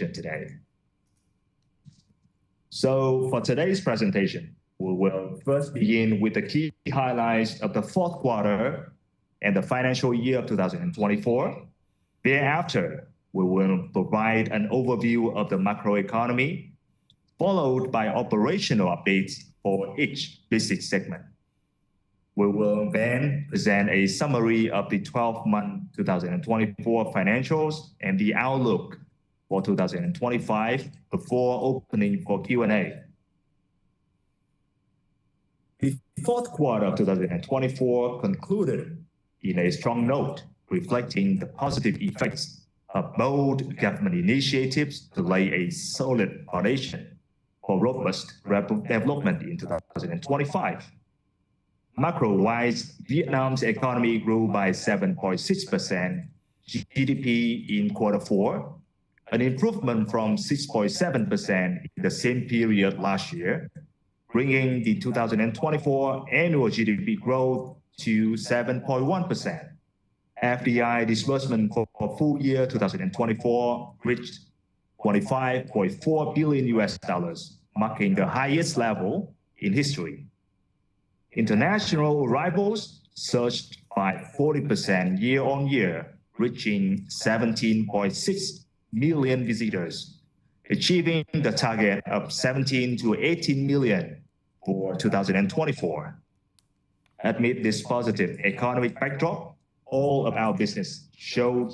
presentation today. So for today's presentation, we will first begin with the key highlights of the fourth quarter and the financial year of 2024. Thereafter, we will provide an overview of the macroeconomy, followed by operational updates for each business segment. We will then present a summary of the 12-month 2024 financials and the outlook for 2025 before opening for Q&A. The fourth quarter of 2024 concluded in a strong note, reflecting the positive effects of bold government initiatives to lay a solid foundation for robust development in 2025. Macro-wise, Vietnam's economy grew by 7.6% GDP in quarter four, an improvement from 6.7% in the same period last year, bringing the 2024 annual GDP growth to 7.1%. FDI disbursement for full year 2024 reached $25.4 billion, marking the highest level in history. International arrivals surged by 40% year-on-year, reaching 17.6 million visitors, achieving the target of 17 to 18 million for 2024. Amid this positive economic backdrop, all of our business showed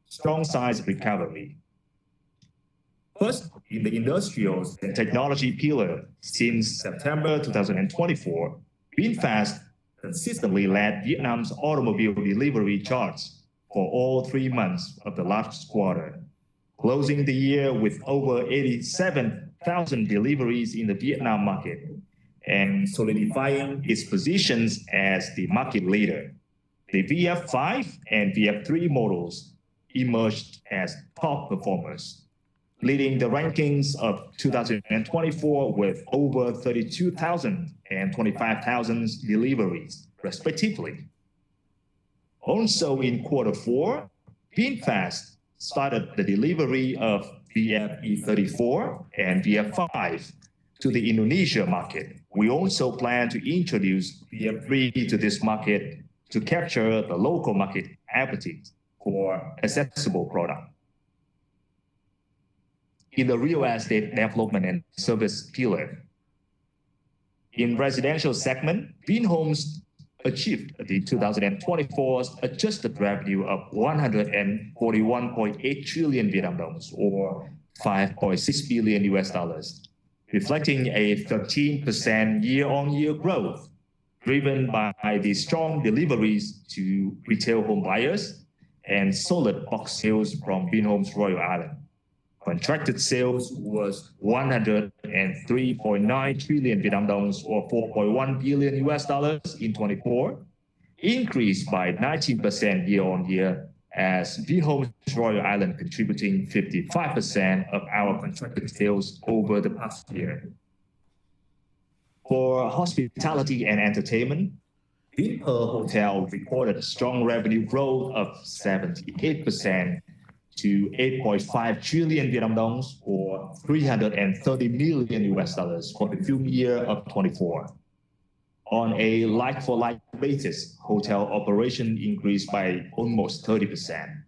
strong signs of recovery. First, in the industrials and technology pillar, since September 2024, VinFast consistently led Vietnam's automobile delivery charts for all 3 months of the last quarter, closing the year with over 87,000 deliveries in the Vietnam market and solidifying its positions as the market leader. The VF5 and VF3 models emerged as top performers, leading the rankings of 2024 with over 32,000 and 25,000 deliveries, respectively. Also in quarter four, VinFast started the delivery of VF E34 and VF5 to the Indonesia market. We also plan to introduce VF3 to this market to capture the local market appetite for accessible product. In the real estate development and service pillar, in residential segment, Vinhomes achieved the 2024 adjusted revenue of 141.8 trillion Vietnam dollars, or $5.6 billion, reflecting a 13% year-on-year growth, driven by the strong deliveries to retail home buyers and solid box sales from Vinhomes Royal Island. Contracted sales was 103.9 trillion Vietnam dollars, or $4.1 billion in 24, increased by 19% year-on-year, as Vinhomes Royal Island contributing 55% of our contracted sales over the past year. For hospitality and entertainment, Vinpearl Hotel recorded strong revenue growth of 78% to 8.5 trillion Vietnam dollars, or $330 million for the full year of 24. On a like-for-like basis, hotel operation increased by almost 30%.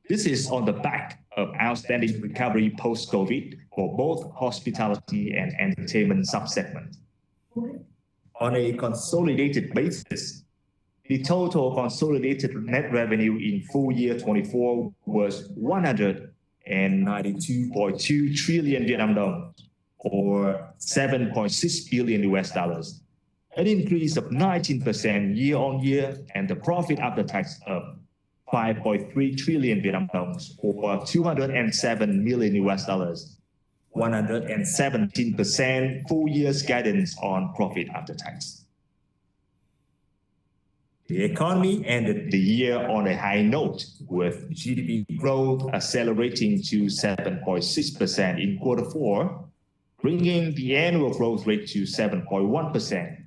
This is on the back of outstanding recovery post-COVID for both hospitality and entertainment subsegments. On a consolidated basis, the total consolidated net revenue in full year 24 was 192.2 trillion Vietnam dollars, or $7.6 billion, an increase of 19% year-on-year, and the profit after tax of 5.3 trillion Vietnam dollars, or $207 million, 117% full year's guidance on profit after tax. The economy ended the year on a high note, with GDP growth accelerating to 7.6% in quarter four, bringing the annual growth rate to 7.1%.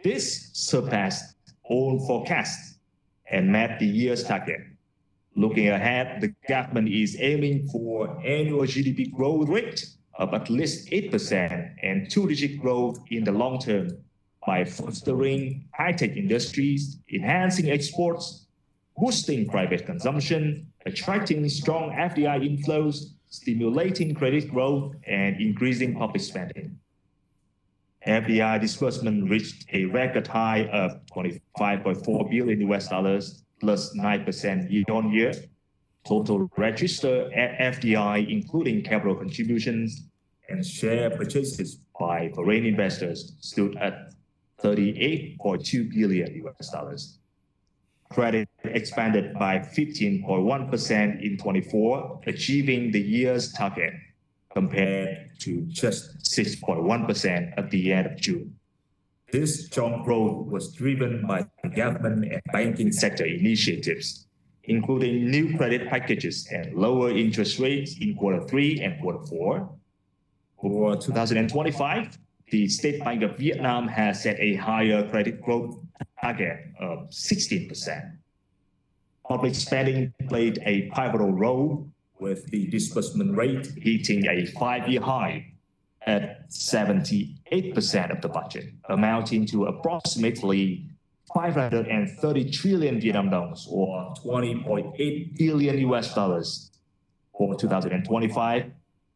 This surpassed all forecasts and met the year's target. Looking ahead, the government is aiming for annual GDP growth rate of at least 8% and two-digit growth in the long term by fostering high-tech industries, enhancing exports, boosting private consumption, attracting strong FDI inflows, stimulating credit growth, and increasing public spending. FDI disbursement reached a record high of $25.4 billion plus 9% year-on-year. Total registered FDI, including capital contributions and share purchases by foreign investors, stood at $38.2 billion. Credit expanded by 15.1% in 24, achieving the year's target, compared to just 6.1% at the end of June. This strong growth was driven by government and banking sector initiatives, including new credit packages and lower interest rates in Q3 and Q4. For 2025, the State Bank of Vietnam has set a higher credit growth target of 16%. Public spending played a pivotal role, with the disbursement rate hitting a 5-year high at 78% of the budget, amounting to approximately 530 trillion Vietnam dong, or $20.8 billion. For 2025,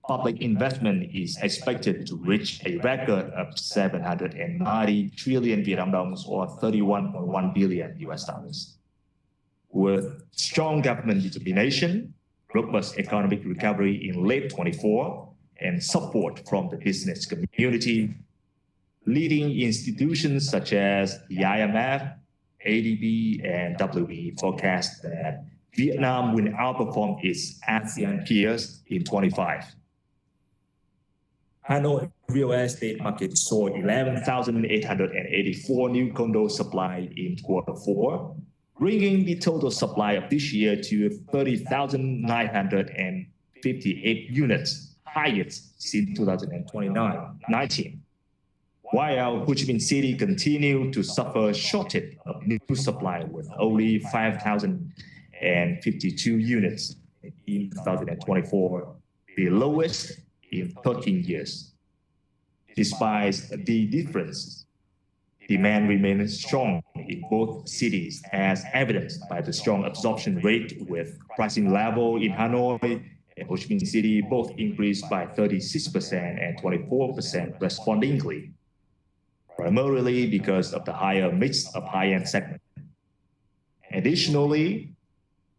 public investment is expected to reach a record of 790 trillion Vietnam dong, or $31.1 billion. With strong government determination, robust economic recovery in late 24, and support from the business community, leading institutions such as the IMF, ADB, and WB forecast that Vietnam will outperform its ASEAN peers in 25. Hanoi real estate market saw 11,884 new condos supplied in Q4, bringing the total supply of this year to 30,958 units, highest since 2019. While Ho Chi Minh City continued to suffer a shortage of new supply with only 5,052 units in 2024, the lowest in 13 years. Despite the difference, demand remains strong in both cities, as evidenced by the strong absorption rate, with pricing level in Hanoi and Ho Chi Minh City both increased by 36% and 24% respectively, primarily because of the higher mix of high-end segment. Additionally,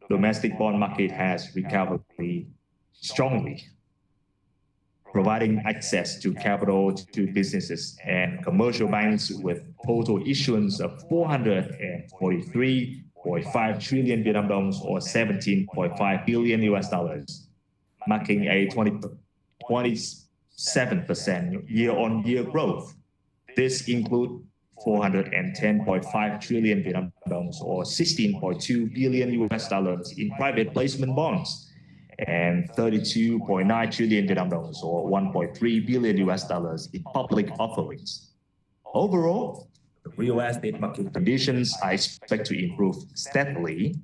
domestic bond market has recovered strongly, providing access to capital to businesses and commercial banks, with total issuance of 443.5 trillion Vietnam dong, or $17.5 billion, marking a 27% year-on-year growth. This includes 410.5 trillion Vietnam dong, or $16.2 billion in private placement bonds, and 32.9 trillion Vietnam dong, or $1.3 billion in public offerings. Overall, the real estate market conditions are expected to improve steadily,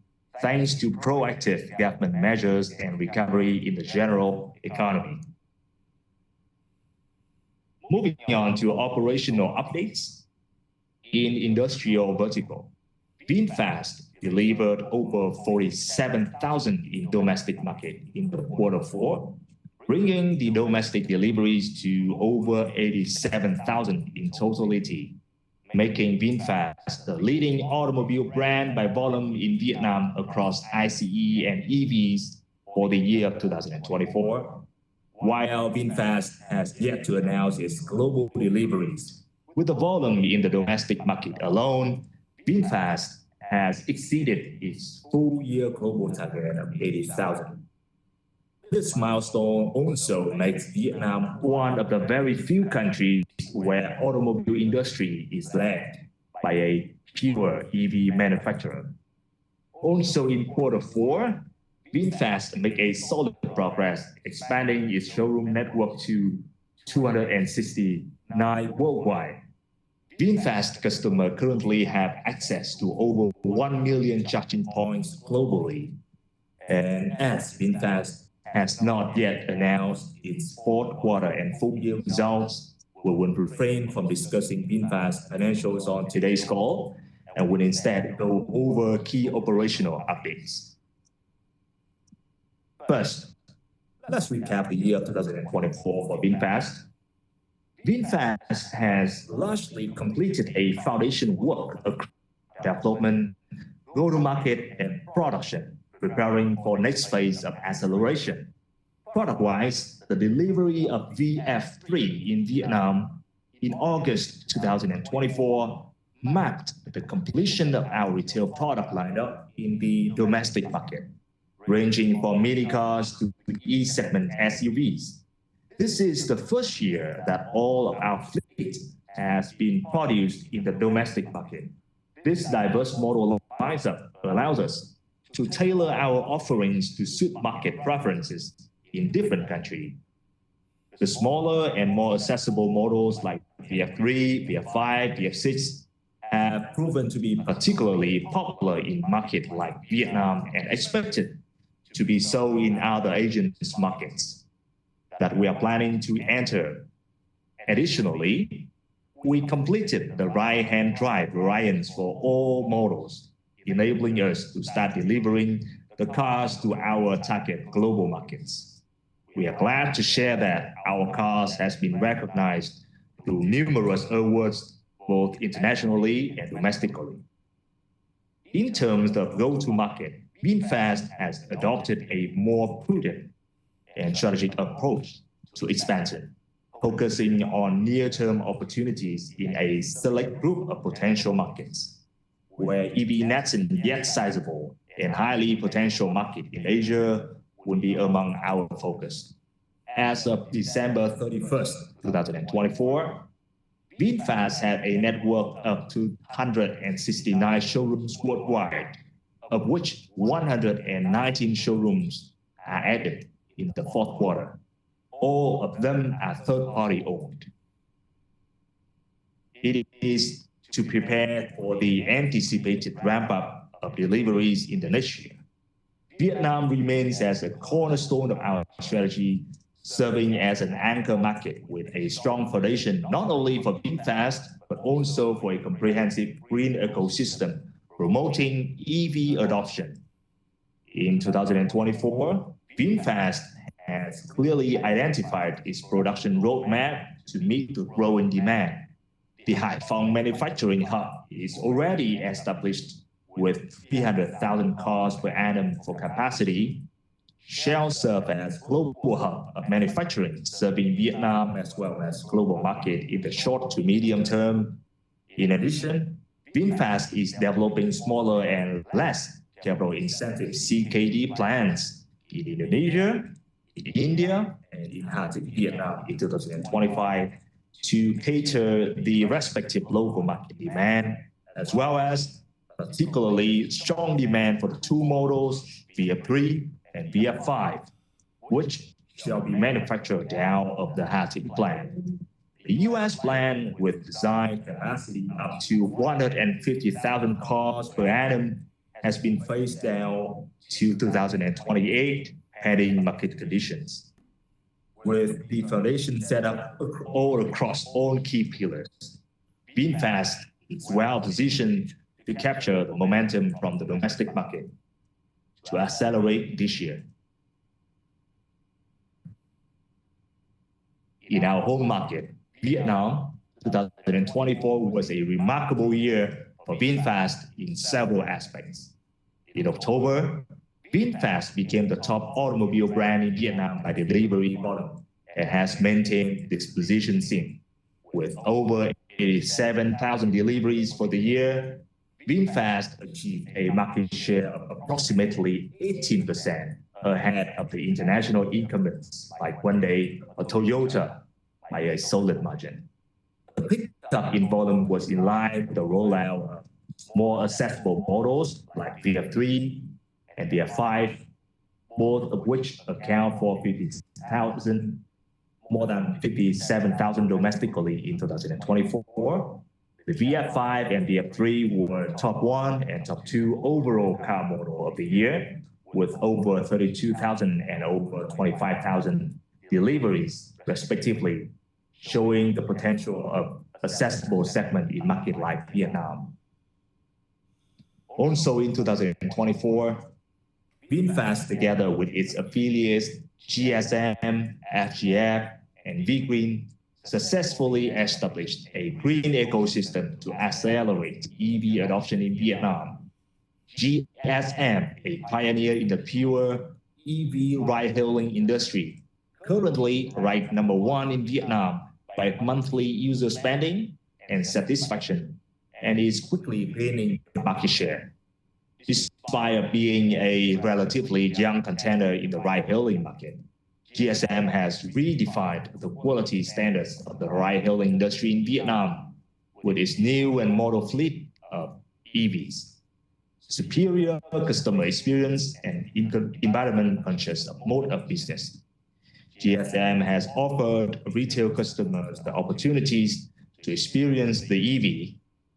thanks to proactive government measures and recovery in the general economy. Moving on to operational updates. In industrial vertical, VinFast delivered over 47,000 in domestic market in the Q4, bringing the domestic deliveries to over 87,000 in totality, making VinFast the leading automobile brand by volume in Vietnam across ICE and EVs for the year of 2024. While VinFast has yet to announce its global deliveries, with the volume in the domestic market alone, VinFast has exceeded its full-year global target of 80,000. This milestone also makes Vietnam one of the very few countries where automobile industry is led by a pure EV manufacturer. Also in Q4, VinFast made a solid progress, expanding its showroom network to 269 worldwide. VinFast customers currently have access to over 1 million charging points globally, And as VinFast has not yet announced its fourth quarter and full year results, we will refrain from discussing VinFast financials on today's call and will instead go over key operational updates. First, let's recap the year 2024 for VinFast. VinFast has largely completed a foundation work across development, go-to-market, and production, preparing for next phase of acceleration. Product-wise, the delivery of VF3 in Vietnam in August 2024 marked the completion of our retail product lineup in the domestic market, ranging from mini cars to E-segment SUVs. This is the first year that all of our fleet has been produced in the domestic market. This diverse model lineup allows us to tailor our offerings to suit market preferences in different countries. The smaller and more accessible models like VF3, VF5, VF6 have proven to be particularly popular in markets like Vietnam and expected to be so in other Asian markets that we are planning to enter. Additionally, we completed the right-hand drive variants for all models, enabling us to start delivering the cars to our target global markets. We are glad to share that our cars has been recognized through numerous awards, both internationally and domestically. In terms of go-to-market, VinFast has adopted a more prudent and strategic approach to expansion, focusing on near-term opportunities in a select group of potential markets, where EV nascent yet sizable and highly potential market in Asia would be among our focus. As of December 31st, 2024, VinFast had a network of 269 showrooms worldwide, of which 119 showrooms are added in the fourth quarter. All of them are third-party owned. It is to prepare for the anticipated ramp-up of deliveries in the next year. Vietnam remains as a cornerstone of our strategy, serving as an anchor market with a strong foundation not only for VinFast, but also for a comprehensive green ecosystem promoting EV adoption. In 2024, VinFast has clearly identified its production roadmap to meet the growing demand. The Hải Phòng manufacturing hub is already established with 300,000 cars per annum for capacity, shall serve as global hub of manufacturing, serving Vietnam as well as global market in the short to medium term. In addition, VinFast is developing smaller and less capital incentive CKD plans in Indonesia, in India, and in Vietnam in 2025 to cater the respective local market demand, as well as particularly strong demand for the two models, VF3 and VF5, which shall be manufactured out of the Ha Tinh plant. The U.S. plant, with design capacity up to 150,000 cars per annum, has been phased down to 2028, pending market conditions. With the foundation set up all across all key pillars, VinFast is well positioned to capture the momentum from the domestic market to accelerate this year. In our home market, Vietnam, 2024 was a remarkable year for VinFast in several aspects. In October, VinFast became the top automobile brand in Vietnam by delivery volume and has maintained this position since. With over 87,000 deliveries for the year, VinFast achieved a market share of approximately 18%, ahead of the international incumbents like Hyundai or Toyota by a solid margin. The pickup in volume was in line with the rollout of more accessible models like VF3 and VF5, both of which account for more than 57,000 domestically in 2024. The VF5 and VF3 were top one and top two overall car model of the year, with over 32,000 and over 25,000 deliveries, respectively, showing the potential of accessible segment in market like Vietnam. Also in 2024, VinFast, together with its affiliates GSM, FGF, and VGreen, successfully established a green ecosystem to accelerate EV adoption in Vietnam. GSM, a pioneer in the pure EV ride-hailing industry, currently ranked #1 in Vietnam by monthly user spending and satisfaction, and is quickly gaining market share. Despite being a relatively young contender in the ride-hailing market, GSM has redefined the quality standards of the ride-hailing industry in Vietnam with its new and model fleet of EVs, superior customer experience, and environment-conscious mode of business. GSM has offered retail customers the opportunities to experience the EV.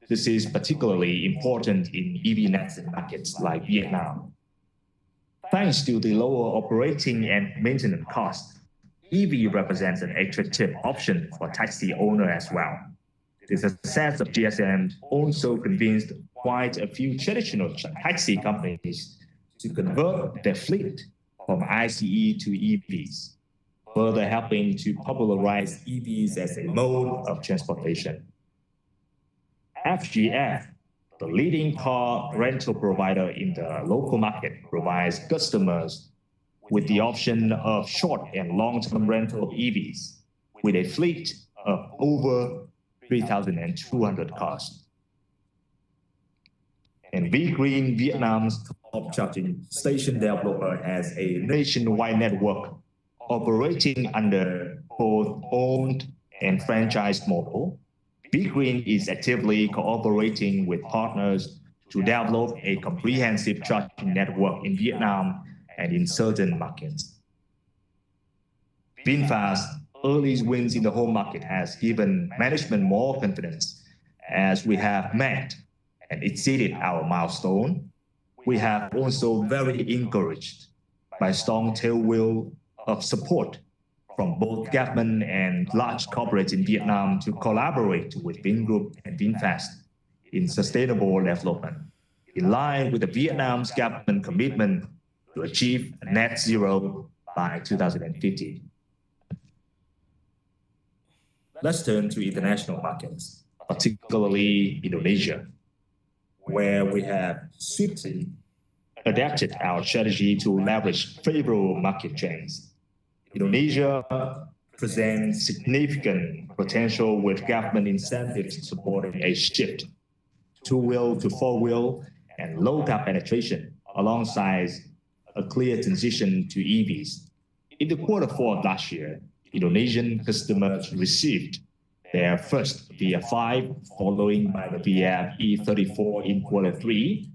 This is particularly important in EV nascent markets like Vietnam. Thanks to the lower operating and maintenance costs, EV represents an attractive option for taxi owners as well. The success of GSM also convinced quite a few traditional taxi companies to convert their fleet from ICE to EVs, further helping to popularize EVs as a mode of transportation. FGF, the leading car rental provider in the local market, provides customers with the option of short and long-term rental of EVs with a fleet of over 3,200 cars. And VGreen, Vietnam's top charging station developer, has a nationwide network operating under both owned and franchise model. VGreen is actively cooperating with partners to develop a comprehensive charging network in Vietnam and in certain markets. VinFast's early wins in the home market has given management more confidence as we have met and exceeded our milestone. We have also very encouraged by strong tailwind of support from both government and large corporates in Vietnam to collaborate with Vingroup and VinFast in sustainable development, in line with the Vietnam's government commitment to achieve net zero by 2050. Let's turn to international markets, particularly Indonesia, where we have swiftly adapted our strategy to leverage favorable market trends. Indonesia presents significant potential with government incentives supporting a shift to two-wheel to four-wheel and low car penetration, alongside a clear transition to EVs. In the Q4 of last year, Indonesian customers received their first VF5, following by the VF E34 in Q3,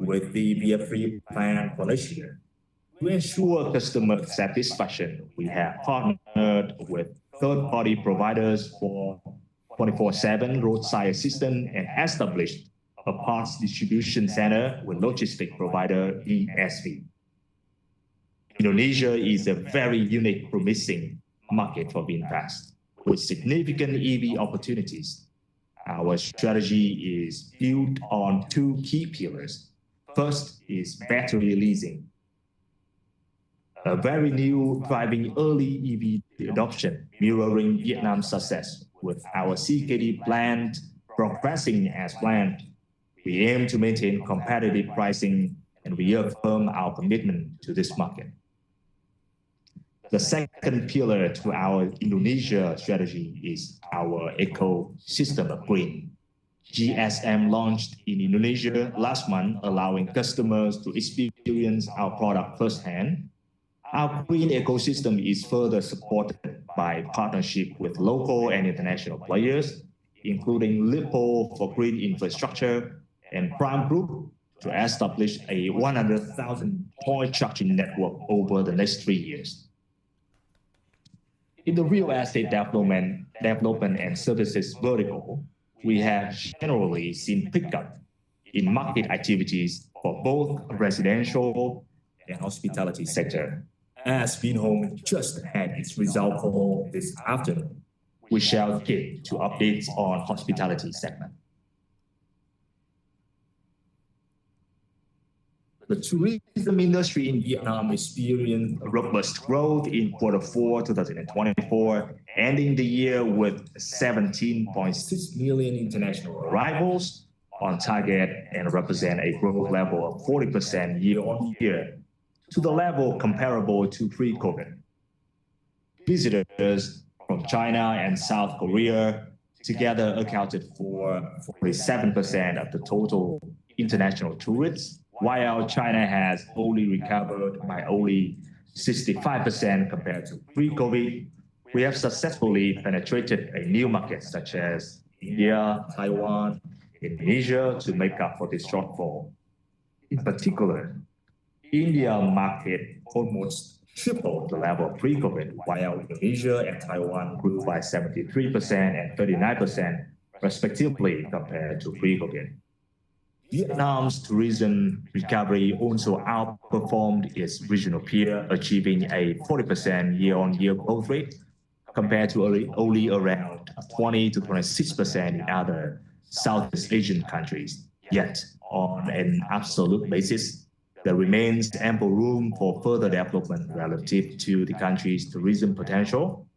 with the VF3 plan for this year. To ensure customer satisfaction, we have partnered with third-party providers for 24/7 roadside assistance and established a parts distribution center with logistic provider ESV. Indonesia is a very unique, promising market for VinFast, with significant EV opportunities. Our strategy is built on two key pillars. First is battery leasing, a very new driving early EV adoption, mirroring Vietnam's success. With our CKD plant progressing as planned, we aim to maintain competitive pricing and reaffirm our commitment to this market. The second pillar to our Indonesia strategy is our ecosystem of green. GSM launched in Indonesia last month, allowing customers to experience our product firsthand. Our green ecosystem is further supported by partnership with local and international players, including Lippo for green infrastructure and Prime Group to establish a 100,000 point charging network over the next 3 years. In the real estate development and services vertical, we have generally seen pickup in market activities for both residential and hospitality sector. As Vinhome just had its result call this afternoon, we shall get to updates on hospitality segment. The tourism industry in Vietnam experienced robust growth in Q4 2024, ending the year with 17.6 million international arrivals on target and represent a growth level of 40% year-on-year, to the level comparable to pre-COVID. Visitors from China and South Korea together accounted for 47% of the total international tourists, while China has only recovered by only 65% compared to pre-COVID. We have successfully penetrated a new market such as India, Taiwan, Indonesia to make up for this shortfall. In particular, India market almost tripled the level of pre-COVID, while Indonesia and Taiwan grew by 73% and 39% respectively compared to pre-COVID. Vietnam's tourism recovery also outperformed its regional peer, achieving a 40% year-on-year growth rate compared to only around 20 to 26% in other Southeast Asian countries. Yet, on an absolute basis, there remains ample room for further development relative to the country's tourism potential.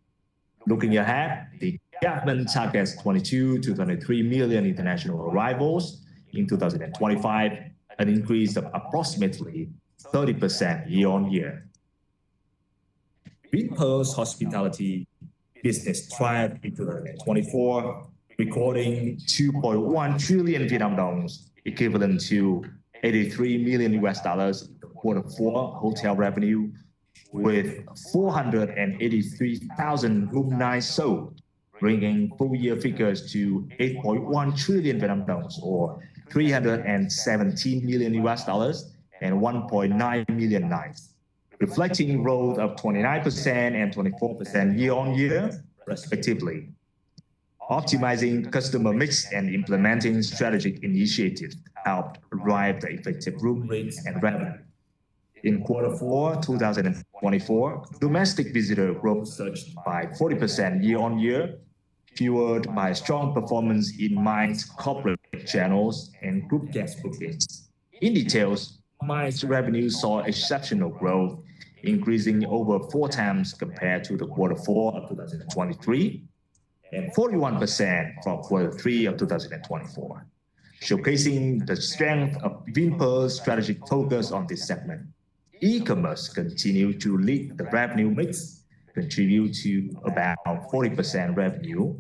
Looking ahead, the government targets 22 to 23 million international arrivals in 2025, an increase of approximately 30% year-on-year. Vinpearl's hospitality business thrived in 2024, recording 2.1 trillion Vietnam dong, equivalent to $83 million in Q4 hotel revenue, with 483,000 room nights sold, bringing full-year figures to 8.1 trillion Vietnam dong, or $317 million and 1.9 million nights, reflecting growth of 29% and 24% year-on-year, respectively. Optimizing customer mix and implementing strategic initiatives helped drive the effective room rates and revenue. In Q4 2024, domestic visitor growth surged by 40% year-on-year, fueled by strong performance in MICE corporate channels and group guest bookings. In details, MICE revenue saw exceptional growth, increasing over 4 times compared to the Q4 of 2023 and 41% from Q3 of 2024, showcasing the strength of Vinpearl's strategic focus on this segment. E-commerce continued to lead the revenue mix, contribute to about 40% revenue.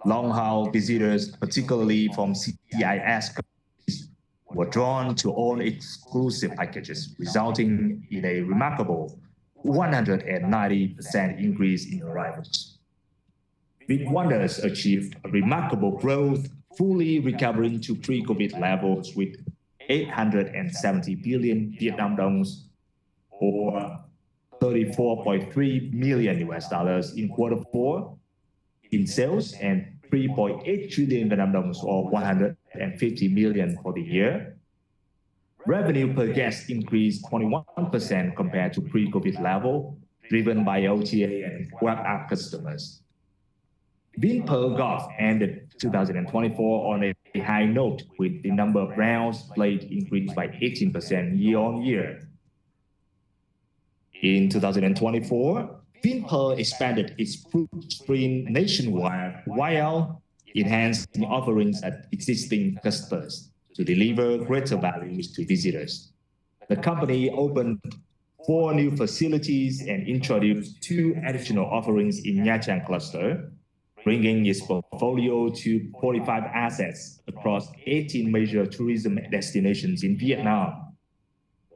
Long-haul visitors, particularly from CIS countries, were drawn to all exclusive packages, resulting in a remarkable 190% increase in arrivals. Big Wonders achieved a remarkable growth, fully recovering to pre-COVID levels with 870 billion Vietnam dong, or $34.3 million in Q4 in sales, and 3.8 trillion Vietnam dong, or 150 million for the year. Revenue per guest increased 21% compared to pre-COVID level, driven by OTA and web app customers. Vinpearl Golf ended 2024 on a high note, with the number of rounds played increased by 18% year-on-year. In 2024, Vinpearl expanded its footprint nationwide while enhancing offerings at existing customers to deliver greater values to visitors. The company opened 4 new facilities and introduced 2 additional offerings in Nha Trang cluster, bringing its portfolio to 45 assets across 18 major tourism destinations in Vietnam.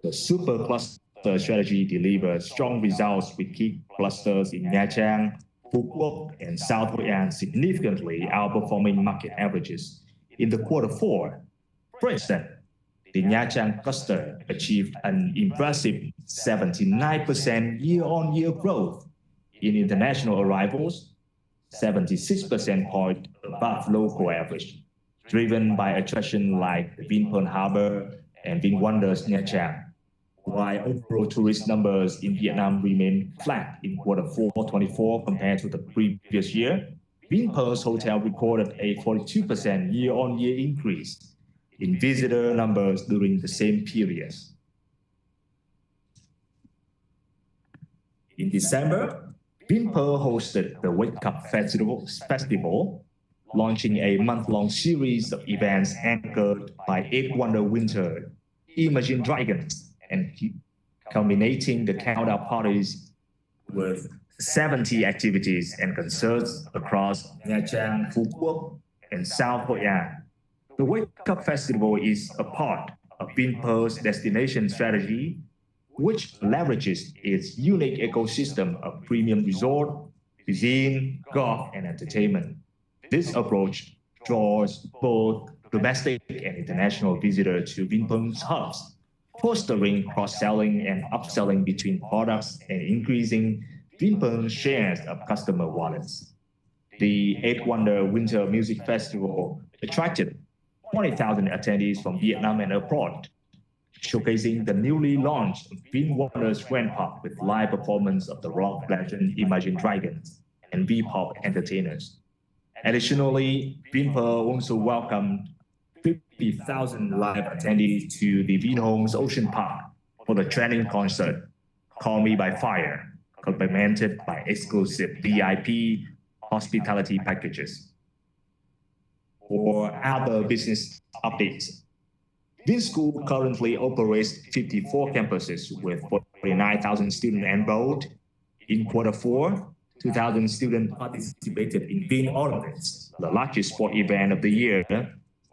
The super cluster strategy delivered strong results with key clusters in Nha Trang, Phu Quoc, and South Hội An significantly outperforming market averages. In the Q4, for instance, the Nha Trang cluster achieved an impressive 79% year-on-year growth in international arrivals, 76% point above local average, driven by attractions like the Vinpearl Harbor and Big Wonders Nha Trang. While overall tourist numbers in Vietnam remain flat in Q4 2024 compared to the previous year, Vinpearl's hotel recorded a 42% year-on-year increase in visitor numbers during the same period. In December, Vinpearl hosted the Wake Up Festival, launching a month-long series of events anchored by 8 Wonder Winter, Imagine Dragons, and culminating the countdown parties with 70 activities and concerts across Nha Trang, Phu Quoc, and South Hội An. The Wake Up Festival is a part of Vinpearl's destination strategy, which leverages its unique ecosystem of premium resort, cuisine, golf, and entertainment. This approach draws both domestic and international visitors to Vinpearl's hubs, fostering cross-selling and upselling between products and increasing Vinpearl's shares of customer wallets. The 8 Wonder Winter Music Festival attracted 20,000 attendees from Vietnam and abroad, showcasing the newly launched Vin Wonders Grand Pop with live performance of the rock legend Imagine Dragons and V-pop entertainers. Additionally, Vinpearl also welcomed 50,000 live attendees to the Vinhomes Ocean Park for the trending concert Call Me by Fire, complemented by exclusive VIP hospitality packages. For other business updates, Vin School currently operates 54 campuses with 49,000 students enrolled. In Q4, 2,000 students participated in Vin Olympics, the largest sport event of the year,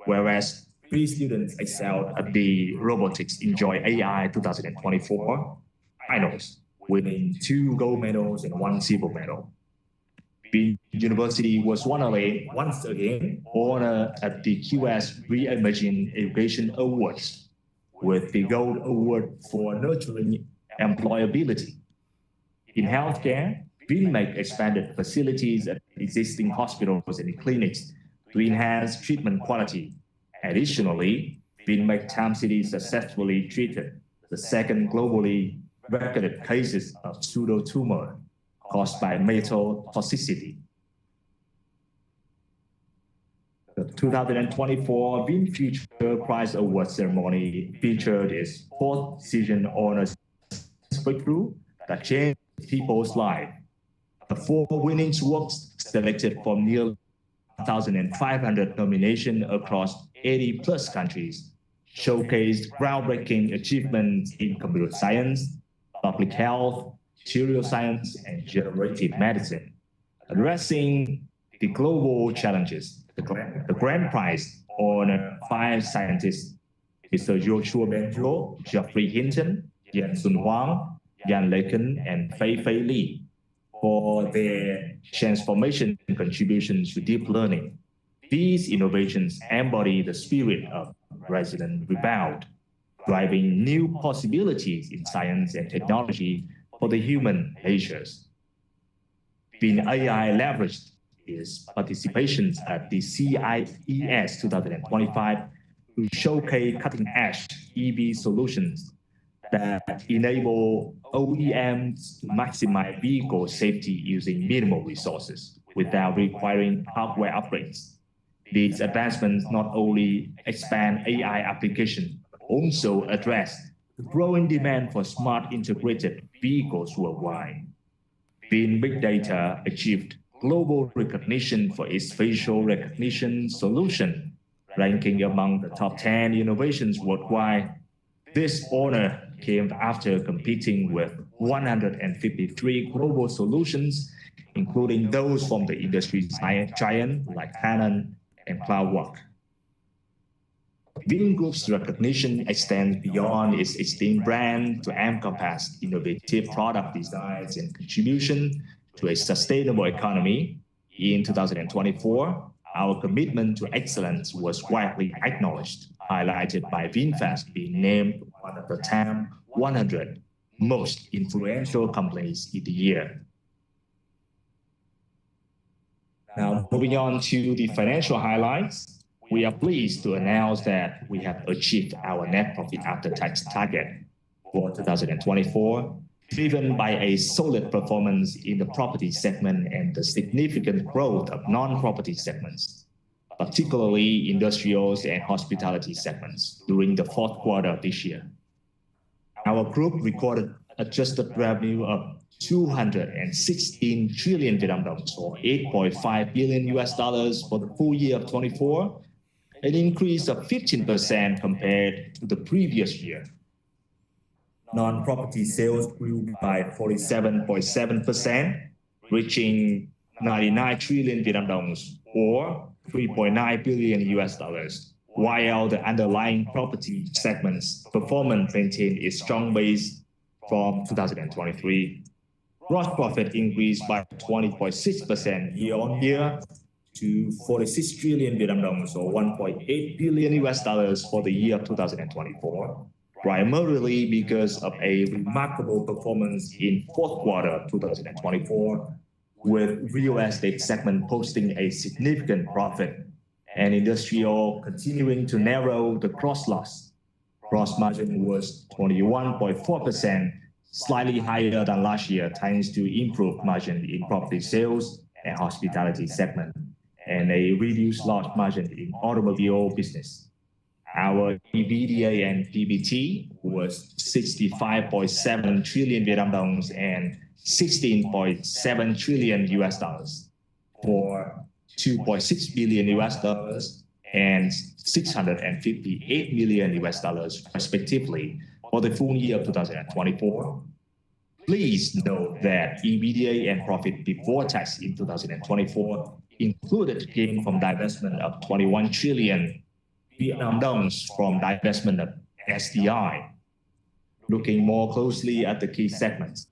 whereas 3 students excelled at the Robotics Enjoy AI 2024 finals, winning 2 gold medals and 1 silver medal. Vin University was once again honored at the QS Reimagine Education Awards with the Gold Award for Nurturing Employability. In healthcare, VinMake expanded facilities at existing hospitals and clinics to enhance treatment quality. Additionally, VinMake Tam City successfully treated the second globally recorded cases of pseudotumor caused by metal toxicity. The 2024 Vin Future Prize Award ceremony featured its 4th Decision Honors breakthrough that changed people's lives. The 4 winning works, selected from nearly 1,500 nominations across 80+ countries, showcased groundbreaking achievements in computer science, public health, material science, and generative medicine. Addressing the global challenges, the grand prize honored 5 scientists, Mr. Joshua Benjo, Geoffrey Hinton, Yen Sun Huang, Yan Leiken, and Fei Fei Li, for their transformation contributions to deep learning. These innovations embody the spirit of resilient rebound, driving new possibilities in science and technology for the human natures. Vin AI leveraged its participations at the CIES 2025 to showcase cutting-edge EV solutions that enable OEMs to maximize vehicle safety using minimal resources without requiring hardware upgrades. These advancements not only expand AI applications, but also address the growing demand for smart integrated vehicles worldwide. Vin Big Data achieved global recognition for its facial recognition solution, ranking among the top 10 innovations worldwide. This honor came after competing with 153 global solutions, including those from the industry giant like Canon and CloudWalk. Vin Group's recognition extends beyond its esteemed brand to encompass innovative product designs and contribution to a sustainable economy. In 2024, our commitment to excellence was widely acknowledged, highlighted by VinFast being named one of the top 100 most influential companies in the year. Now, moving on to the financial highlights, we are pleased to announce that we have achieved our net profit after tax target for 2024, driven by a solid performance in the property segment and the significant growth of non-property segments, particularly industrials and hospitality segments during the fourth quarter of this year. Our group recorded adjusted revenue of 216 trillion Vietnam dollars, or $8.5 billion for the full year of 24, an increase of 15% compared to the previous year. Non-property sales grew by 47.7%, reaching 99 trillion Vietnam dollars, or $3.9 billion, while the underlying property segment's performance maintained its strong base from 2023. Gross profit increased by 20.6% year-on-year to 46 trillion Vietnam dollars, or $1.8 billion for the year of 2024, primarily because of a remarkable performance in fourth quarter of 2024, with real estate segment posting a significant profit and industrial continuing to narrow the gross loss. Gross margin was 21.4%, slightly higher than last year, thanks to improved margin in property sales and hospitality segment, and a reduced loss margin in automobile business. Our EBITDA and PBT was 65.7 trillion Vietnam dollars and $16.7 trillion, for $2.6 billion and $658 million respectively for the full year of 2024. Please note that EBITDA and profit before tax in 2024 included gain from divestment of 21 trillion Vietnam dollars from divestment of SDI. Looking more closely at the key segments,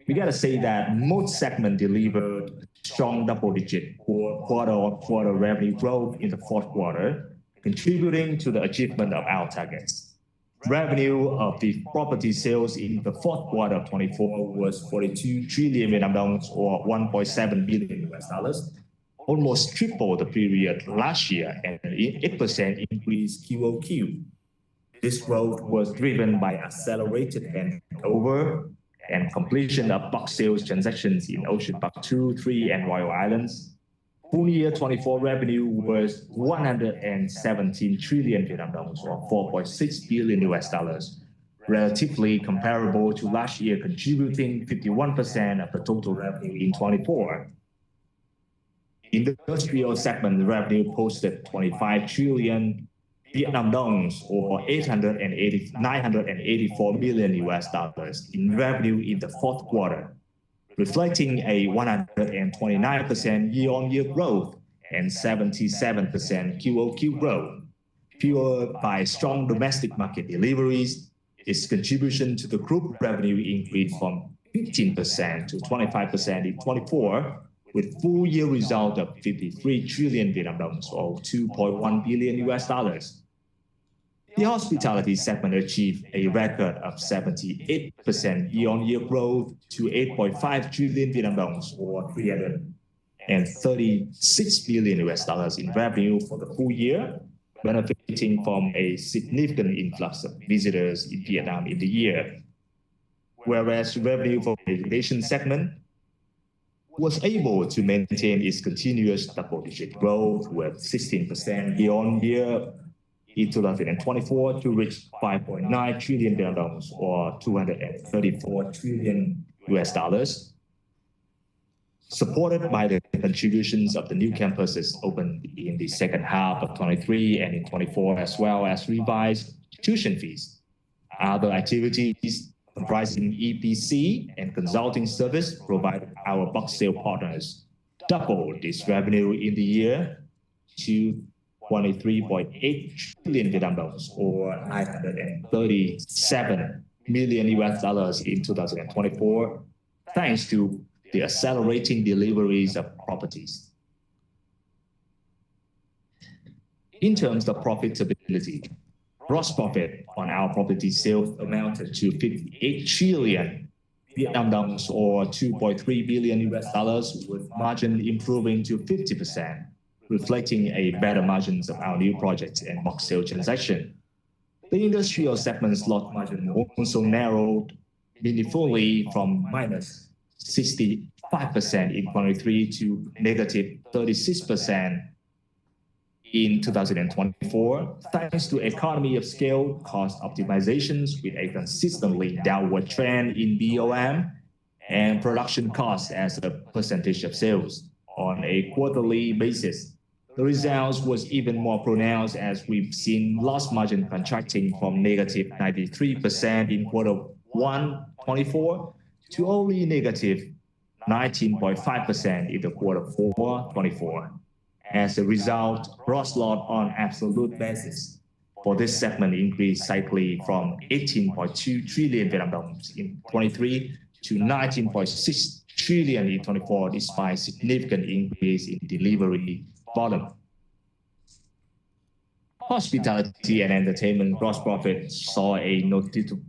we gotta say that most segments delivered strong double-digit quarter-on-quarter revenue growth in the fourth quarter, contributing to the achievement of our targets. Revenue of the property sales in the fourth quarter of 24 was 42 trillion Vietnam dollars, or $1.7 billion, almost triple the period last year, and an 8% increase QOQ. This growth was driven by accelerated handover and completion of bulk sales transactions in Ocean Park 2, 3, and Royal Islands. Full year 24 revenue was 117 trillion Vietnam dollars, or $4.6 billion, relatively comparable to last year, contributing 51% of the total revenue in 24. In the industrial segment, revenue posted 25 trillion Vietnam dollars, or $984 million in revenue in the fourth quarter, reflecting a 129% year-on-year growth and 77% QOQ growth. Fueled by strong domestic market deliveries, its contribution to the group revenue increased from 15% to 25% in 24, with full year result of 53 trillion Vietnam dollars, or $2.1 billion. The hospitality segment achieved a record of 78% year-on-year growth to 8.5 trillion Vietnam dollars, or $336 billion in revenue for the full year, benefiting from a significant influx of visitors in Vietnam in the year. Whereas revenue for the aviation segment was able to maintain its continuous double-digit growth with 16% year-on-year in 2024 to reach 5.9 trillion Vietnam dollars, or $234 trillion, supported by the contributions of the new campuses opened in the second half of 23 and in 24, as well as revised tuition fees. Other activities comprising EPC and consulting service provided our bulk sale partners doubled this revenue in the year to 23.8 trillion Vietnam dollars, or $937 million in 2024, thanks to the accelerating deliveries of properties. In terms of profitability, gross profit on our property sales amounted to 58 trillion Vietnam dollars, or $2.3 billion, with margin improving to 50%, reflecting a better margins of our new projects and bulk sale transaction. The industrial segment's loss margin also narrowed meaningfully from minus 65% in 23 to negative 36% in 2024, thanks to economy of scale, cost optimizations with a consistently downward trend in BOM and production costs as a percentage of sales on a quarterly basis. The results was even more pronounced as we've seen loss margin contracting from negative 93% in Q1 24 to only negative 19.5% in the Q4 24. As a result, gross loss on absolute basis for this segment increased slightly from 18.2 trillion Vietnam dollars in 23 to 19.6 trillion in 24, despite significant increase in delivery volume. Hospitality and entertainment gross profit saw a noticeable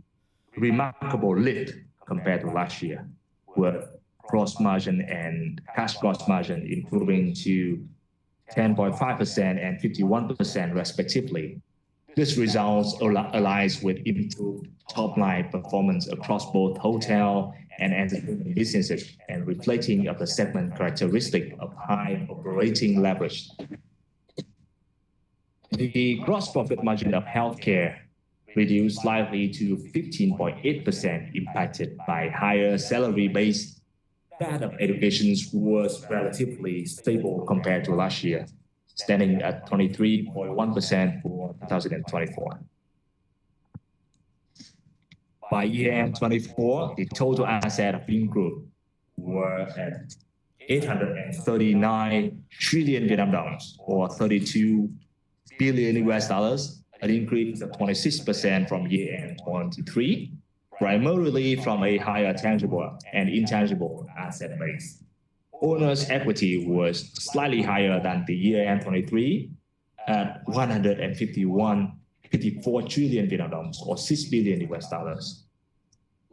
remarkable lift compared to last year, with gross margin and cash gross margin improving to 10.5% and 51% respectively. This results aligns with improved top-line performance across both hotel and entertainment businesses and reflecting of the segment characteristic of high operating leverage. The gross profit margin of healthcare reduced slightly to 15.8%, impacted by higher salary base. That of education was relatively stable compared to last year, standing at 23.1% for 2024. By year-end 24, the total asset of Vingroup Group were at 839 trillion Vietnam dollars, or 32 billion US dollars, an increase of 26% from year-end 23, primarily from a higher tangible and intangible asset base. Owner's equity was slightly higher than the year-end 23 at 154 trillion Vietnam dollars, or 6 billion US dollars.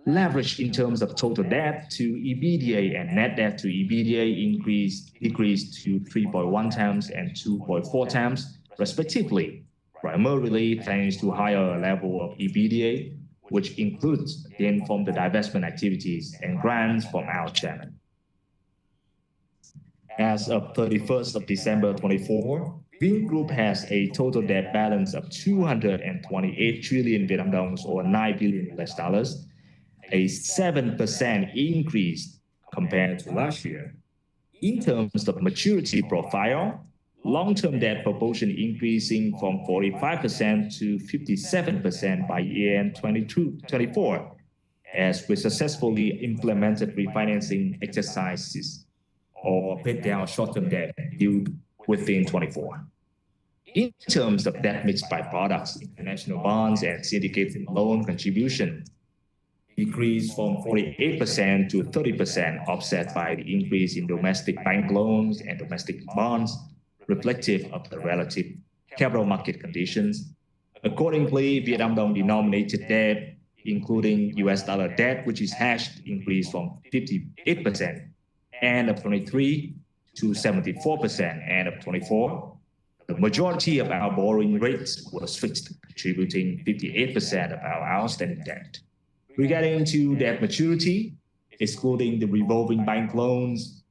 Leverage in terms of total debt to EBITDA and net debt to EBITDA decreased to 3.1 times and 2.4 times, respectively, primarily thanks to higher level of EBITDA, which includes gain from the divestment activities and grants from our chairman. As of 31st of December 24, Vingroup Group has a total debt balance of 228 trillion Vietnam dollars, or 9 billion US dollars, a 7% increase compared to last year. In terms of maturity profile, long-term debt proportion increasing from 45% to 57% by year-end 2024, as we successfully implemented refinancing exercises or paid down short-term debt due within 24. In terms of debt mix by products, international bonds and syndicated loan contribution decreased from 48% to 30%, offset by the increase in domestic bank loans and domestic bonds, reflective of the relative capital market conditions. Accordingly, Vietnam dong denominated debt, including US dollar debt, which is hedged, increased from 58% end of 23 to 74% end of 24. The majority of our borrowing rates was fixed, contributing 58% of our outstanding debt. Regarding to debt maturity, excluding the revolving bank loans,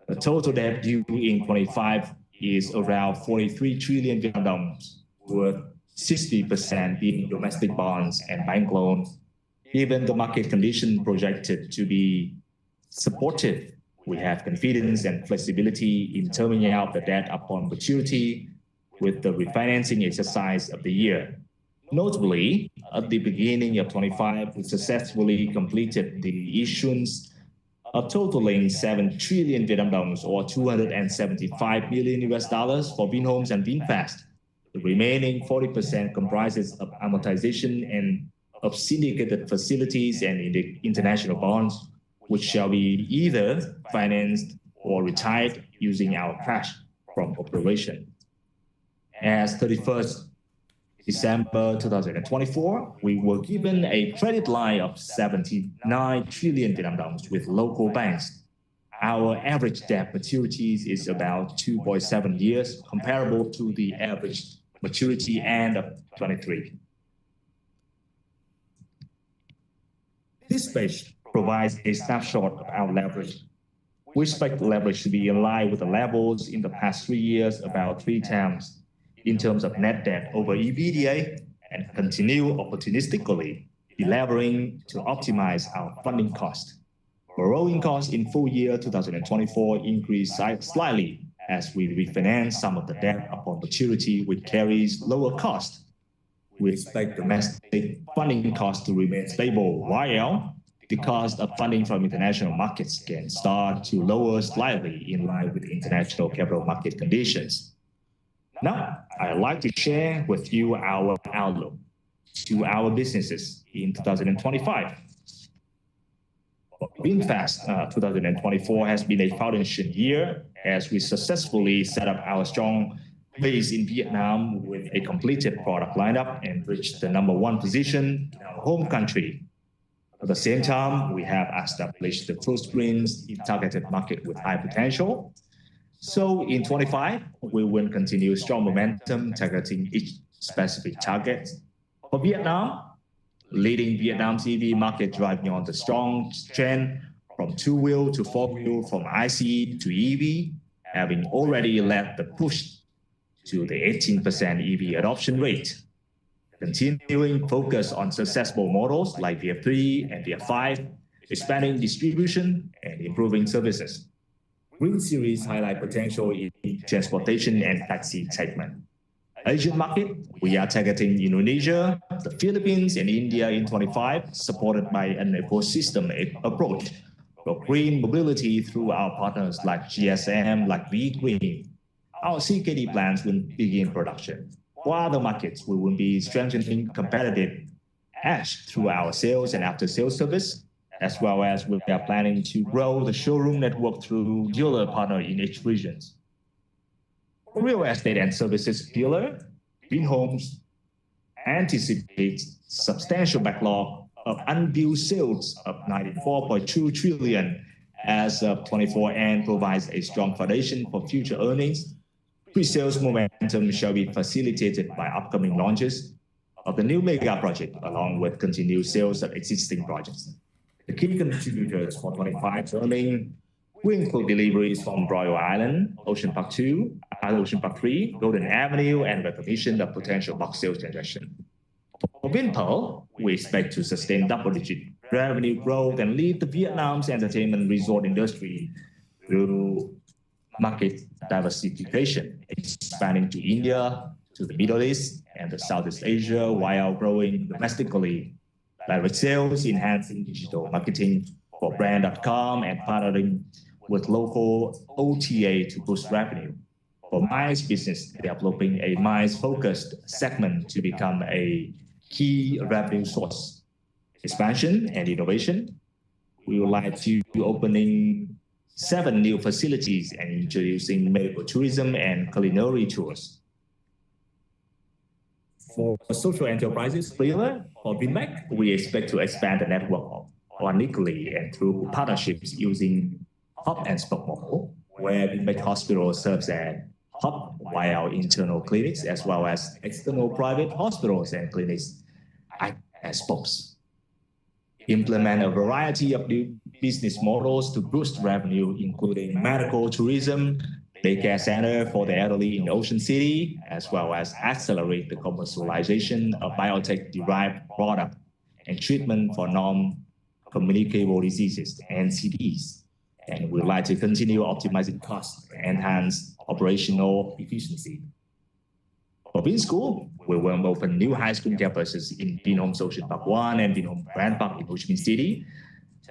the total debt due in 25 is around 43 trillion Vietnam dollars, with 60% being domestic bonds and bank loans. Given the market condition projected to be supportive, we have confidence and flexibility in terming out the debt upon maturity with the refinancing exercise of the year. Notably, at the beginning of 25, we successfully completed the issuance of totaling 7 trillion Vietnam dollars, or 275 million US dollars for Vinhomes and VinFast. The remaining 40% comprises of amortization and of syndicated facilities and international bonds, which shall be either financed or retired using our cash from operation. As 31st December 2024, we were given a credit line of 79 trillion Vietnam dollars with local banks. Our average debt maturities is about 2.7 years, comparable to the average maturity end of 23. This page provides a snapshot of our leverage. We expect leverage to be in line with the levels in the past 3 years, about 3 times in terms of net debt over EBITDA, and continue opportunistically delevering to optimize our funding cost. Borrowing costs in full year 2024 increased slightly as we refinance some of the debt upon maturity, which carries lower cost. We expect domestic funding costs to remain stable, while the cost of funding from international markets can start to lower slightly in line with international capital market conditions. Now, I'd like to share with you our outlook to our businesses in 2025. VinFast 2024 has been a foundation year as we successfully set up our strong base in Vietnam with a completed product lineup and reached the #1 position in our home country. At the same time, we have established the footprints in targeted market with high potential. So in 25, we will continue strong momentum targeting each specific target. For Vietnam, leading Vietnam's EV market driving on the strong trend from two-wheel to four-wheel, from ICE to EV, having already led the push to the 18% EV adoption rate. Continuing focus on successful models like VF3 and VF5, expanding distribution and improving services. Green Series highlight potential in transportation and taxi segment. Asian market, we are targeting Indonesia, the Philippines, and India in 25, supported by an ecosystem approach for green mobility through our partners like GSM, like V-Green. Our CKD plants will begin production. For other markets, we will be strengthening competitive edge through our sales and after-sales service, as well as we are planning to grow the showroom network through dealer partner in each region. Real estate and services pillar, Vinhomes anticipates substantial backlog of unbilled sales of 94.2 trillion as of 24 and provides a strong foundation for future earnings. Pre-sales momentum shall be facilitated by upcoming launches of the new mega project, along with continued sales of existing projects. The key contributors for 25 earnings will include deliveries from Royal Island, Ocean Park 2, Ocean Park 3, Golden Avenue, and recognition of potential box sales transaction. For Vinpearl, we expect to sustain double-digit revenue growth and lead the Vietnam's entertainment resort industry through market diversification, expanding to India, to the Middle East, and the Southeast Asia, while growing domestically. Direct sales, enhancing digital marketing for brand.com, and partnering with local OTA to boost revenue. For MICE business, developing a MICE-focused segment to become a key revenue source. Expansion and innovation. We would like to be opening 7 new facilities and introducing medical tourism and culinary tours. For social enterprises pillar, for VinMec, we expect to expand the network organically and through partnerships using hub and spoke model, where VinMec Hospital serves as hub, while internal clinics as well as external private hospitals and clinics act as spokes. Implement a variety of new business models to boost revenue, including medical tourism, daycare center for the elderly in Ocean City, as well as accelerate the commercialization of biotech-derived product and treatment for non-communicable diseases, NCDs. And we'd like to continue optimizing costs and enhance operational efficiency. For VinSchool, we will open new high school campuses in Vinhomes Ocean Park 1 and Vinhomes Grand Park in Ho Chi Minh City,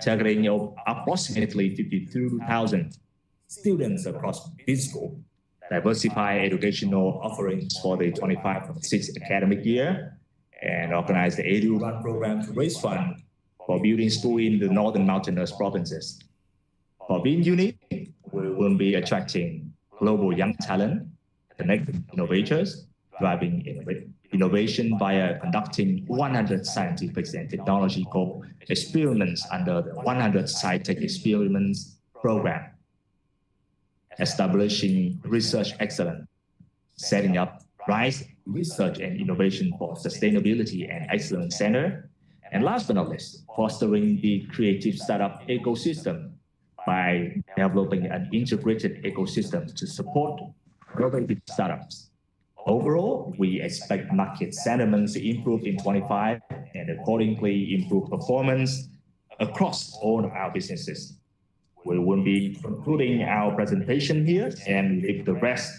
targeting approximately 52,000 students across VinSchool. Diversify educational offerings for the 25-26 academic year, and organize the Edu Run program to raise funds for building schools in the northern mountainous provinces. For VinUnit, we will be attracting global young talent, connecting innovators, driving innovation via conducting 100 scientific and technological experiments under the 100 Sci-Tech Experiments program. Establishing research excellence, setting up RISE Research and Innovation for Sustainability and Excellence Center, And last but not least, fostering the creative startup ecosystem by developing an integrated ecosystem to support innovative startups. Overall, we expect market sentiments to improve in 25 and accordingly improve performance across all of our businesses. We will be concluding our presentation here and leave the rest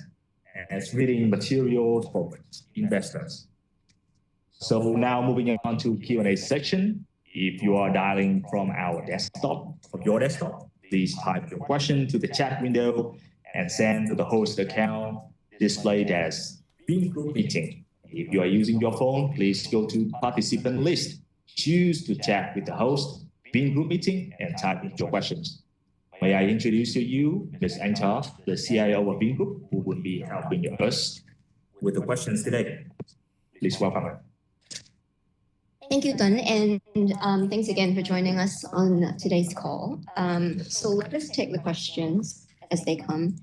as reading material for investors. So now moving on to Q&A section. If you are dialing from our desktop, please type your question to the chat window and send to the host account displayed as Vingroup Meeting. If you are using your phone, please go to participant list, choose to chat with the host, Vingroup Meeting, and type in your questions. May I introduce to you Ms. Antar, the CIO of Vingroup, who will be helping us with the questions today. Please welcome her. Thank you, Tuan, and thanks again for joining us on today's call. So let us take the questions as they come.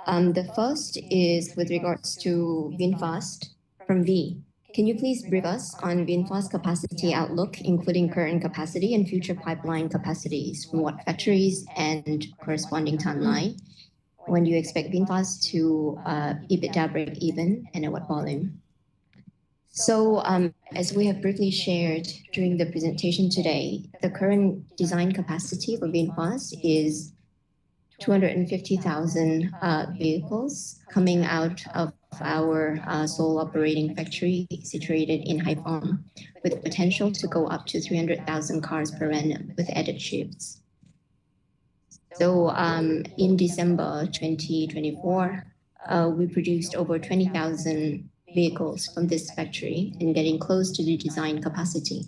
The first is with regards to VinFast from V. Can you please brief us on VinFast capacity outlook, including current capacity and future pipeline capacities, from what factories and corresponding timeline? When do you expect VinFast to EBITDA break even and at what volume? So as we have briefly shared during the presentation today, the current design capacity for VinFast is 250,000 vehicles coming out of our sole operating factory situated in Haiphong, with potential to go up to 300,000 cars per annum with added shifts. So in December 2024, we produced over 20,000 vehicles from this factory and getting close to the design capacity.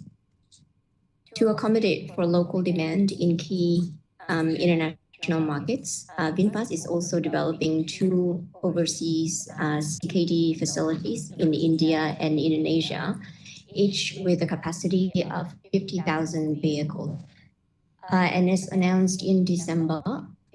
To accommodate for local demand in key international markets, VinFast is also developing 2 overseas CKD facilities in India and Indonesia, each with a capacity of 50,000 vehicles. And as announced in December,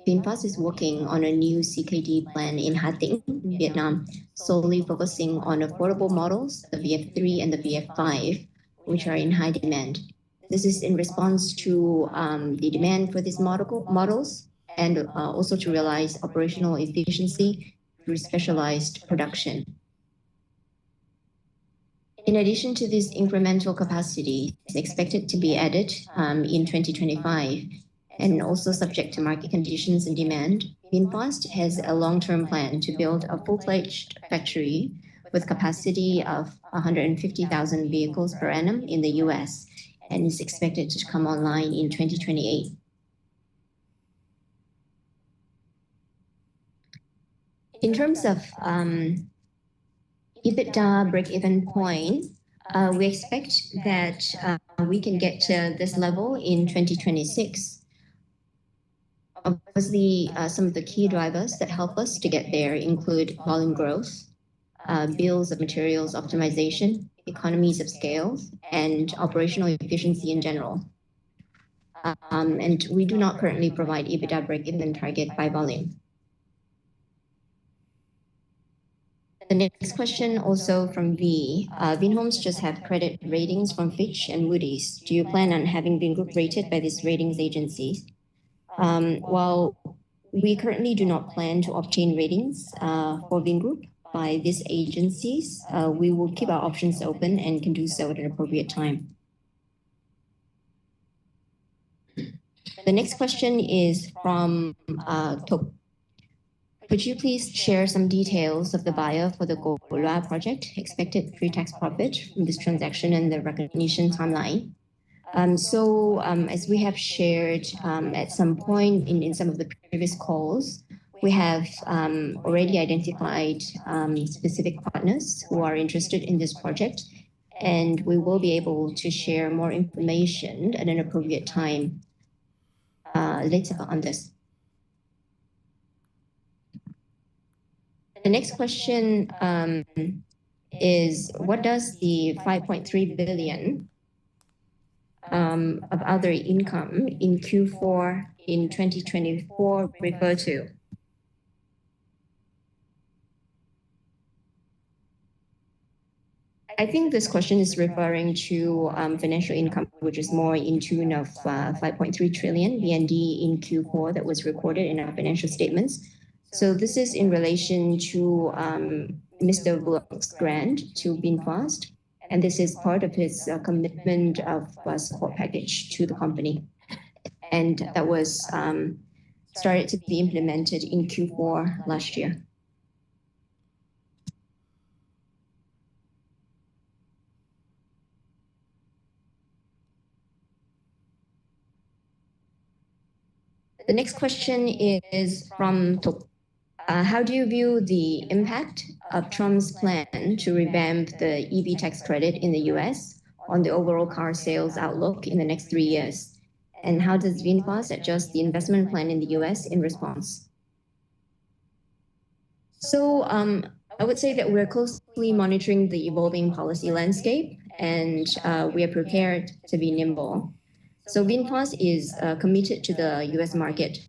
VinFast is working on a new CKD plan in Ha Tinh, Vietnam, solely focusing on affordable models, the VF3 and the VF5, which are in high demand. This is in response to the demand for these models and also to realize operational efficiency through specialized production. In addition to this incremental capacity, it's expected to be added in 2025, and also subject to market conditions and demand. VinFast has a long-term plan to build a full-fledged factory with capacity of 150,000 vehicles per annum in the US, and is expected to come online in 2028. In terms of EBITDA break-even point, we expect that we can get to this level in 2026. Obviously, some of the key drivers that help us to get there include volume growth, bills of materials optimization, economies of scale, and operational efficiency in general. And we do not currently provide EBITDA break-even target by volume. The next question also from V. Vinhomes just have credit ratings from Fitch and Moody's. Do you plan on having Vingroup rated by these ratings agencies? While we currently do not plan to obtain ratings for Vingroup by these agencies, we will keep our options open and can do so at an appropriate time. The next question is from Top. Could you please share some details of the buyer for the Golua project, expected pre-tax profit from this transaction and the recognition timeline? As we have shared at some point in some of the previous calls, we have already identified specific partners who are interested in this project, and we will be able to share more information at an appropriate time later on this. The next question is, what does the 5.3 billion of other income in Q4 in 2024 refer to? I think this question is referring to financial income, which is more in tune of 5.3 trillion BND in Q4 that was recorded in our financial statements. So this is in relation to Mr. Bullock's grant to VinFast, and this is part of his commitment of support package to the company. And that was started to be implemented in Q4 last year. The next question is from Tok. How do you view the impact of Trump's plan to revamp the EV tax credit in the US on the overall car sales outlook in the next 3 years? And how does VinFast adjust the investment plan in the US in response? So I would say that we're closely monitoring the evolving policy landscape, and we are prepared to be nimble. So VinFast is committed to the US market.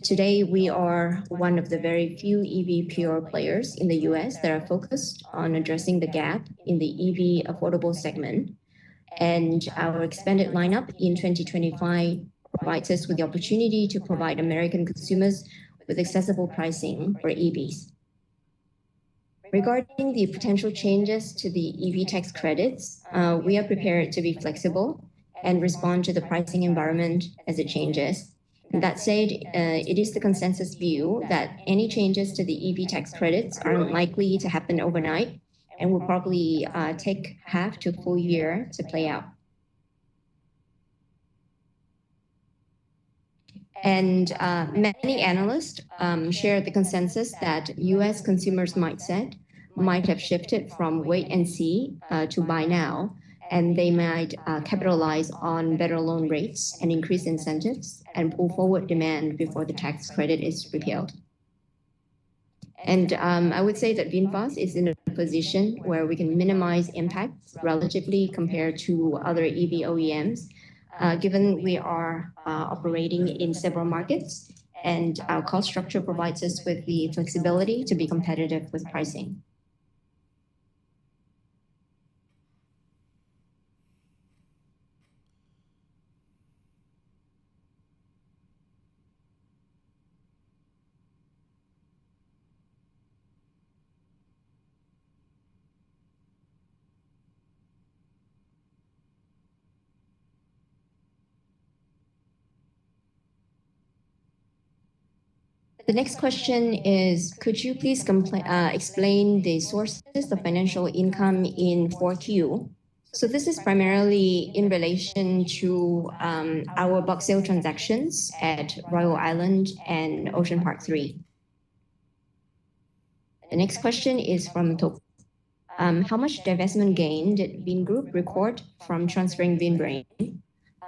Today, we are one of the very few EV pure players in the US that are focused on addressing the gap in the EV affordable segment. And our expanded lineup in 2025 provides us with the opportunity to provide American consumers with accessible pricing for EVs. Regarding the potential changes to the EV tax credits, we are prepared to be flexible and respond to the pricing environment as it changes. That said, it is the consensus view that any changes to the EV tax credits are unlikely to happen overnight and will probably take half to a full year to play out. And many analysts share the consensus that US consumers' mindset might have shifted from wait and see to buy now, and they might capitalize on better loan rates and increase incentives and pull forward demand before the tax credit is repealed. And I would say that VinFast is in a position where we can minimize impacts relatively compared to other EV OEMs, given we are operating in several markets, and our cost structure provides us with the flexibility to be competitive with pricing. The next question is, could you please explain the sources of financial income in 4Q? So this is primarily in relation to our bulk sale transactions at Royal Island and Ocean Park 3. The next question is from Tok. How much divestment gain did Vingroup record from transferring VinBrain?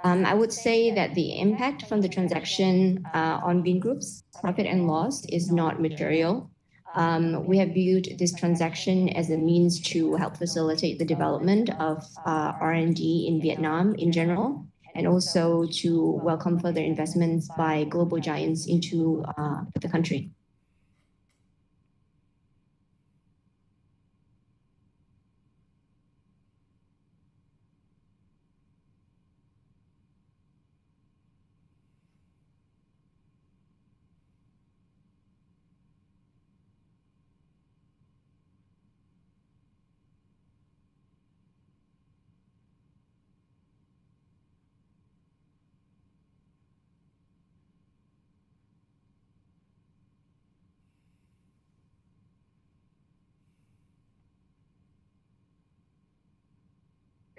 I would say that the impact from the transaction on Vingroup's profit and loss is not material. We have viewed this transaction as a means to help facilitate the development of R&D in Vietnam in general, and also to welcome further investments by global giants into the country.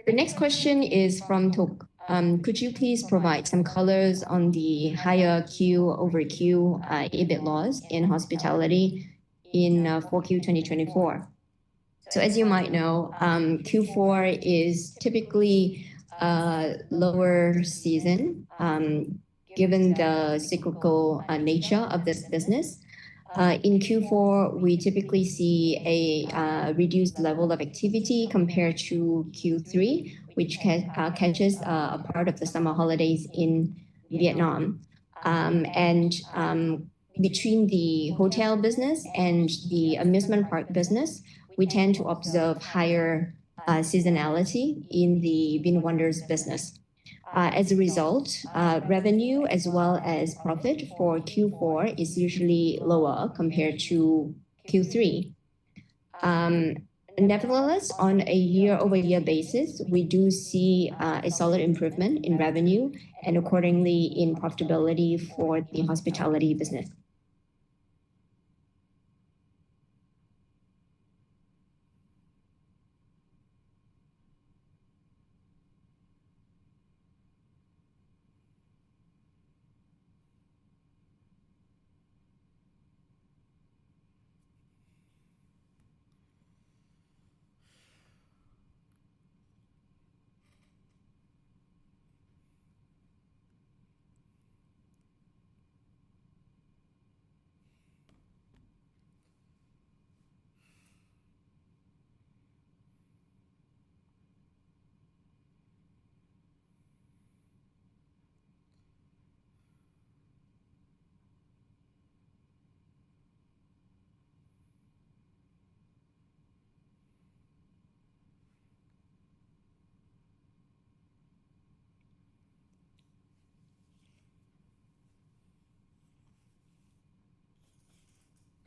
The next question is from Tok. Could you please provide some colors on the higher Q over Q EBIT loss in hospitality in 4Q 2024? So as you might know, Q4 is typically a lower season given the cyclical nature of this business. In Q4, we typically see a reduced level of activity compared to Q3, which catches a part of the summer holidays in Vietnam. And between the hotel business and the amusement park business, we tend to observe higher seasonality in the VinWonders business. As a result, revenue as well as profit for Q4 is usually lower compared to Q3. Nevertheless, on a year-over-year basis, we do see a solid improvement in revenue and accordingly in profitability for the hospitality business.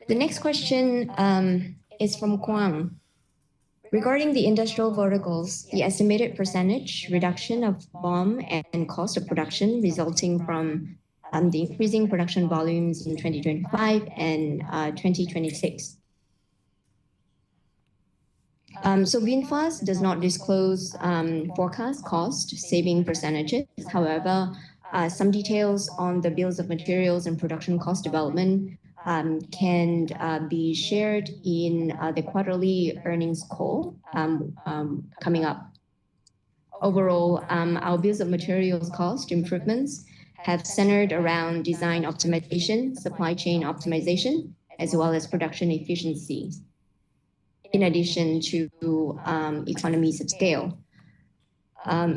The next question is from Kwang. Regarding the industrial verticals, the estimated percentage reduction of BOM and cost of production resulting from the increasing production volumes in 2025 and 2026. So VinFast does not disclose forecast cost saving percentages. However, some details on the bills of materials and production cost development can be shared in the quarterly earnings call coming up. Overall, our bills of materials cost improvements have centered around design optimization, supply chain optimization, as well as production efficiencies, in addition to economies of scale.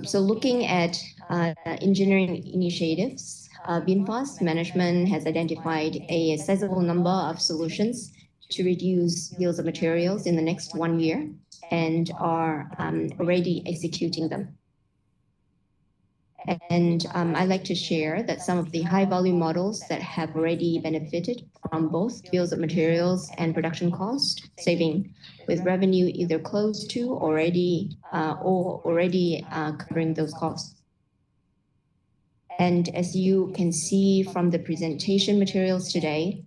So looking at engineering initiatives, VinFast management has identified a sizable number of solutions to reduce bills of materials in the next 1 year and are already executing them. And I'd like to share that some of the high volume models that have already benefited from both bills of materials and production cost saving, with revenue either close to already or already covering those costs. And as you can see from the presentation materials today,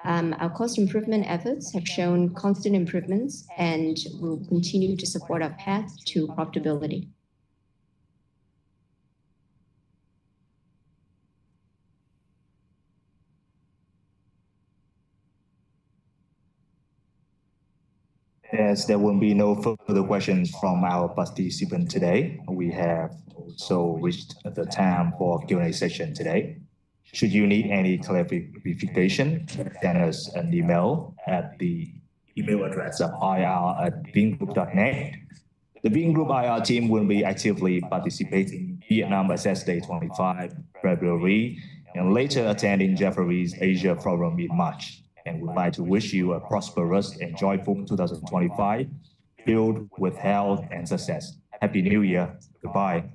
our cost improvement efforts have shown constant improvements and will continue to support our path to profitability. As there will be no further questions from our participants today, we have also reached the time for Q&A session today. Should you need any clarification, send us an email at the email address of ir@vingroup.net. The Vingroup IR team will be actively participating in Vietnam Access Day 25 February and later attending Jefferies Asia Forum in March. And we'd like to wish you a prosperous and joyful 2025, filled with health and success. Happy New Year. Goodbye.